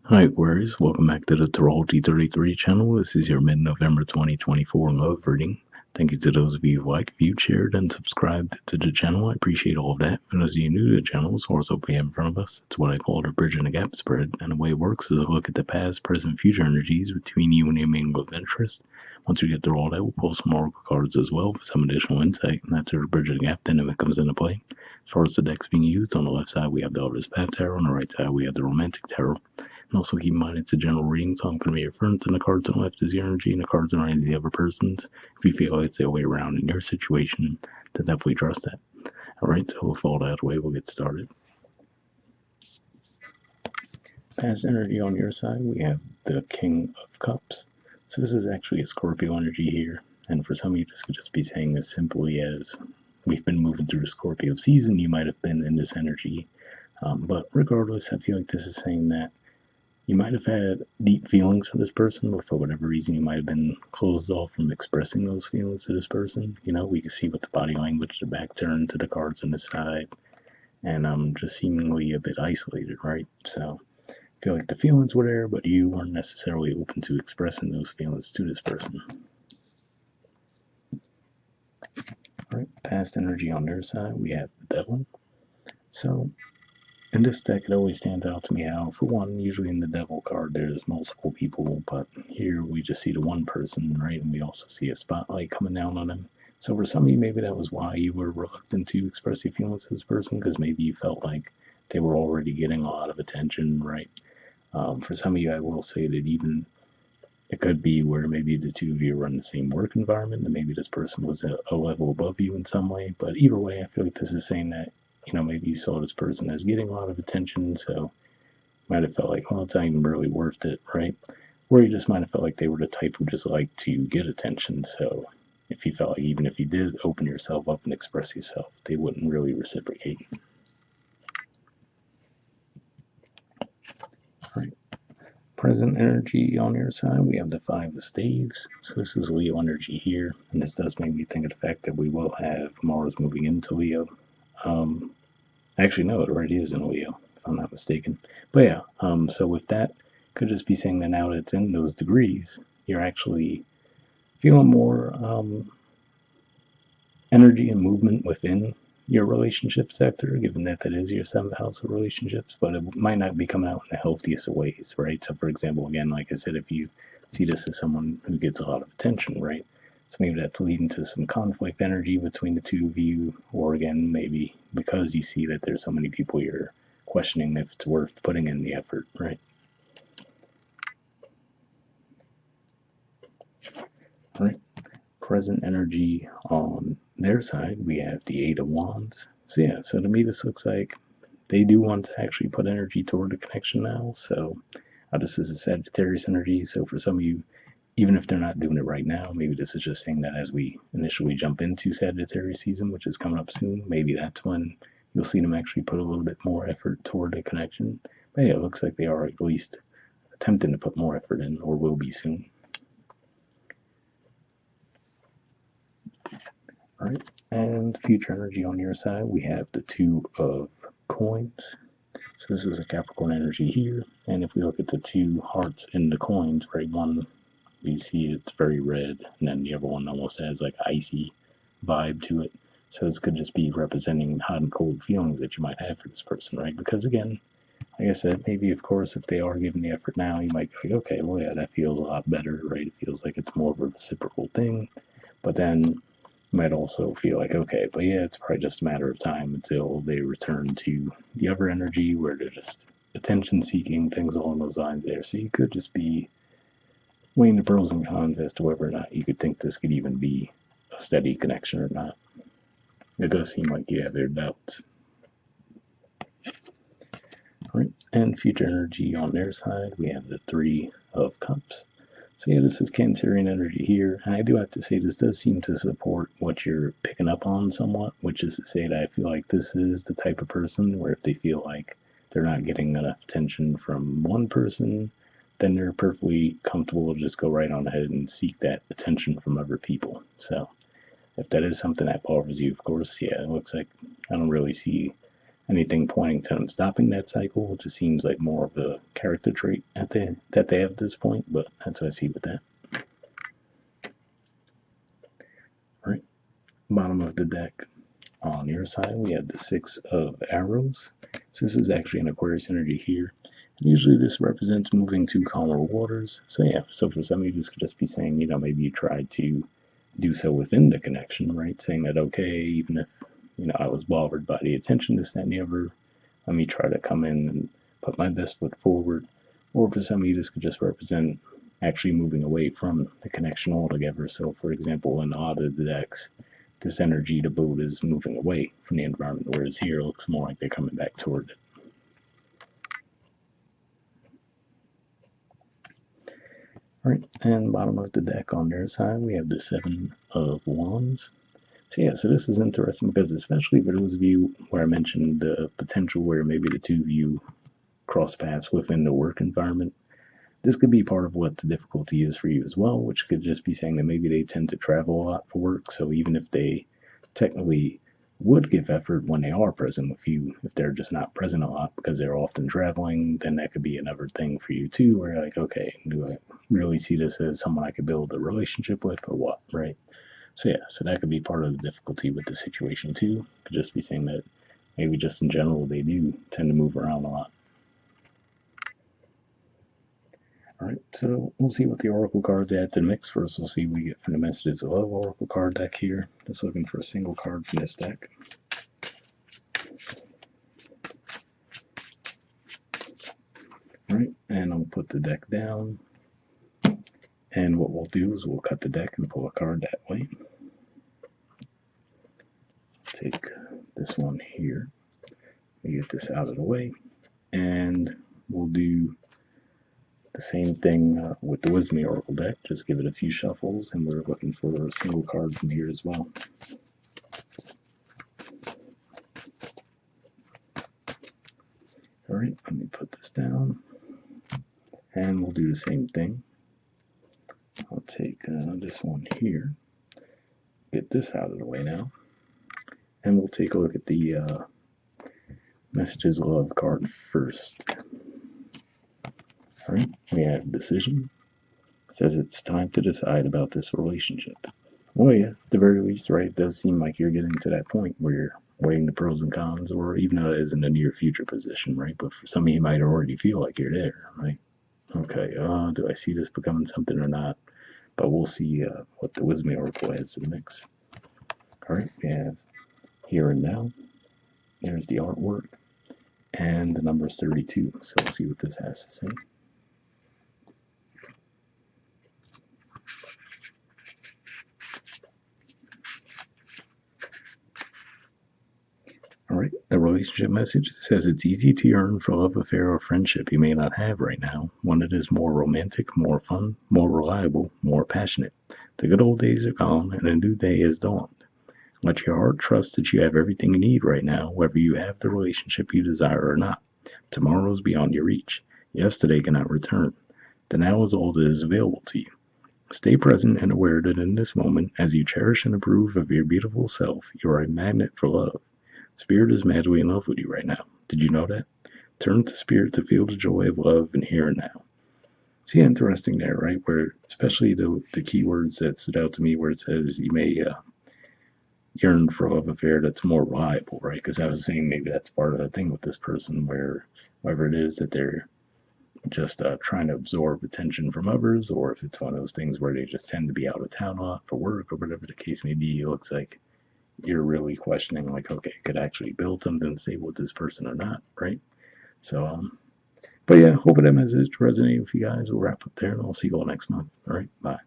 Hi Aquarius, welcome back to the Astrology 33 channel. This is your mid-November 2024 love reading. Thank you to those of you who liked, viewed, shared, and subscribed to the channel. I appreciate all of that. For those of you new to the channel, the source we have in front of us, it's what I call the bridge and the gap spread. And the way it works is a look at the past, present, future energies between you and your main goal of interest. Once we get through all that, we'll pull some oracle cards as well for some additional insight. And that's where the bridge and the gap dynamic comes into play. As far as the decks being used, on the left side we have the Lover's Path Tarot, on the right side we have the Romantic Tarot. And also keep in mind it's a general reading, so I'm going to be referring to the cards on the left is your energy and the cards on the right is the other person's. If you feel it's the other way around in your situation, then definitely trust that. Alright, so with all that out of the way, we'll get started. Past energy on your side, we have the King of Cups. So this is actually a Scorpio energy here, and for some of you this could just be saying as simply as we've been moving through the Scorpio season, you might have been in this energy. But regardless, I feel like this is saying that you might have had deep feelings for this person, but for whatever reason you might have been closed off from expressing those feelings to this person. You know, we can see with the body language, the back turned to the cards on the side, and just seemingly a bit isolated, right? So I feel like the feelings were there, but you weren't necessarily open to expressing those feelings to this person. All right, past energy on their side, we have the Devil. So in this deck, it always stands out to me how, for one, usually in the Devil card, there's multiple people, but here we just see the one person, right? And we also see a spotlight coming down on him. So for some of you, maybe that was why you were reluctant to express your feelings to this person, because maybe you felt like they were already getting a lot of attention, right? For some of you, I will say that even it could be where maybe the two of you are in the same work environment, and maybe this person was a level above you in some way. But either way, I feel like this is saying that maybe you saw this person as getting a lot of attention, so you might have felt like, well, it's not even really worth it, right? Or you just might have felt like they were the type who just liked to get attention, so if you felt like even if you did open yourself up and express yourself, they wouldn't really reciprocate. All right. Present energy on your side, we have the Five of Staves. So this is Leo energy here, and this does make me think of the fact that we will have Mars moving into Leo. Actually, no, it already is in Leo, if I'm not mistaken. But yeah, so with that, could just be saying that now that it's in those degrees, you're actually feeling more energy and movement within your relationship sector, given that that is your seventh house of relationships, but it might not be coming out in the healthiest of ways, right? So, for example, again, like I said, if you see this as someone who gets a lot of attention, right? So maybe that's leading to some conflict energy between the two of you, or again, maybe because you see that there's so many people you're questioning if it's worth putting in the effort, right? All right. Present energy on their side, we have the Eight of Wands. So yeah, so to me this looks like they do want to actually put energy toward the connection now. So this is a Sagittarius energy. So for some of you, even if they're not doing it right now, maybe this is just saying that as we initially jump into Sagittarius season, which is coming up soon, maybe that's when you'll see them actually put a little bit more effort toward the connection. But yeah, it looks like they are at least attempting to put more effort in, or will be soon. All right, and future energy on your side, we have the Two of Coins. So this is a Capricorn energy here, and if we look at the two hearts in the coins, right, one you see it's very red, and then the other one almost has like icy vibe to it. So this could just be representing hot and cold feelings that you might have for this person, right? Because again, like I said, maybe of course if they are giving the effort now, you might be like, okay, well yeah, that feels a lot better, right? It feels like it's more of a reciprocal thing. But then you might also feel like, okay, but yeah, it's probably just a matter of time until they return to the other energy where they're just attention seeking, things along those lines there. So you could just be weighing the pros and cons as to whether or not you could think this could even be a steady connection or not. It does seem like you have your doubts. All right, and future energy on their side, we have the Three of Cups. So yeah, this is Cancerian energy here, and I do have to say this does seem to support what you're picking up on somewhat, which is to say that I feel like this is the type of person where if they feel like they're not getting enough attention from one person, then they're perfectly comfortable to just go right on ahead and seek that attention from other people. So if that is something that bothers you, of course, yeah, it looks like I don't really see anything pointing to them stopping that cycle. It just seems like more of a character trait that they have at this point, but that's what I see with that. All right, bottom of the deck. On your side, we have the Six of Arrows. So this is actually an Aquarius energy here. Usually this represents moving to calmer waters. So yeah, so for some of you, this could just be saying, maybe you tried to do so within the connection, right? Saying that, okay, even if, I was bothered by the attention, this, that, and the other, let me try to come in and put my best foot forward. Or for some of you, this could just represent actually moving away from the connection altogether. So for example, in a lot of the decks, this energy, the boat is moving away from the environment, whereas here it looks more like they're coming back toward it. All right, and bottom of the deck on their side, we have the Seven of Wands. So yeah, so this is interesting because especially for those of you where I mentioned the potential where maybe the two of you cross paths within the work environment, this could be part of what the difficulty is for you as well, which could just be saying that maybe they tend to travel a lot for work. So even if they technically would give effort when they are present with you, if they're just not present a lot because they're often traveling, then that could be another thing for you too, where you're like, okay, do I really see this as someone I could build a relationship with or what, right? So yeah, so that could be part of the difficulty with the situation too. Could just be saying that maybe just in general they do tend to move around a lot. All right, so we'll see what the Oracle cards add to the mix. First, we'll see what we get from the Messages of Love Oracle card deck here. Just looking for a single card from this deck. All right, and I'll put the deck down. And what we'll do is we'll cut the deck and pull a card that way. Take this one here. We get this out of the way. And we'll do the same thing with the Wisdom Oracle deck. Just give it a few shuffles, and we're looking for a single card from here as well. All right, let me put this down, and we'll do the same thing. I'll take this one here, get this out of the way now, and we'll take a look at the Messages of Love card first. All right, we have Decision. It says it's time to decide about this relationship. Well, yeah, at the very least, right, it does seem like you're getting to that point where you're weighing the pros and cons, or even though it is in a near future position, right? But for some of you might already feel like you're there, right? Okay, do I see this becoming something or not? But we'll see what the Wisdom Oracle adds to the mix. All right, we have Here and Now. There's the artwork, and the number is 32. So we'll see what this has to say. All right, the relationship message says it's easy to yearn for a love affair or friendship you may not have right now, one that is more romantic, more fun, more reliable, more passionate. The good old days are gone and a new day has dawned. Let your heart trust that you have everything you need right now, whether you have the relationship you desire or not. Tomorrow is beyond your reach. Yesterday cannot return. The now is all that is available to you. Stay present and aware that in this moment, as you cherish and approve of your beautiful self, you are a magnet for love. Spirit is madly in love with you right now. Did you know that? Turn to Spirit to feel the joy of love and here and now. See, interesting there, right? Where especially the keywords that stood out to me, where it says you may yearn for a love affair that's more reliable, right? Because I was saying maybe that's part of the thing with this person, where whatever it is that they're just trying to absorb attention from others, or if it's one of those things where they just tend to be out of town a lot for work or whatever the case may be, it looks like you're really questioning, like, okay, could I actually build something stable with this person or not, right? So, but yeah, hope that message resonated with you guys. We'll wrap up there, and I'll see you all next month. All right, bye.